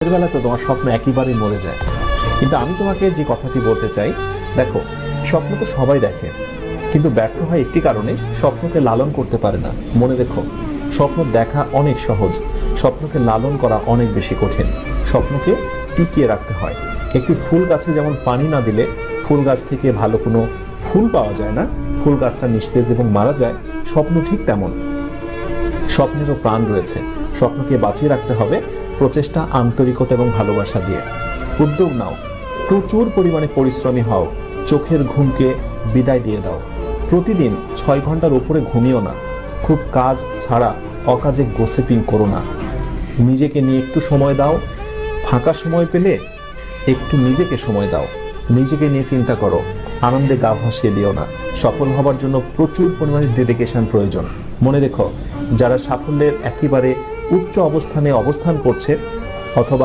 বেলা তো তোমার স্বপ্ন একেবারেই মরে যায়। কিন্তু আমি তোমাকে যে কথাটি বলতে চাই, দেখো, স্বপ্ন তো সবাই দেখে, কিন্তু ব্যর্থ হয় একটি কারণে, স্বপ্নকে লালন করতে পারে না। মনে রেখো, স্বপ্ন দেখা অনেক সহজ, স্বপ্নকে লালন করা অনেক বেশি কঠিন। স্বপ্নকে টিকিয়ে রাখতে হয়। একটি ফুল গাছে যেমন পানি না দিলে ফুল গাছ থেকে ভালো কোনো ফুল পাওয়া যায় না, ফুল গাছটা নিস্তেজ এবং মারা যায়, স্বপ্ন ঠিক তেমন। স্বপ্নেরও প্রাণ রয়েছে। স্বপ্নকে বাঁচিয়ে রাখতে হবে প্রচেষ্টা, আন্তরিকতা এবং ভালোবাসা দিয়ে। উদ্যোগ নাও, প্রচুর পরিমাণে পরিশ্রমী হও, চোখের ঘুমকে বিদায় দিয়ে দাও। প্রতিদিন 6 ঘন্টার উপরে ঘুমিও না। খুব কাজ ছাড়া অকাজে গোসিপিং করো না। নিজেকে নিয়ে একটু সময় দাও। ফাঁকা সময় পেলে একটু নিজেকে সময় দাও। নিজেকে নিয়ে চিন্তা করো, আনন্দে গা ভাসিয়ে দিও না। সফল হবার জন্য প্রচুর পরিমাণে ডেডিকেশন প্রয়োজন। মনে রেখো, যারা সাফল্যের একেবারে উচ্চ অবস্থানে অবস্থান করছে অথবা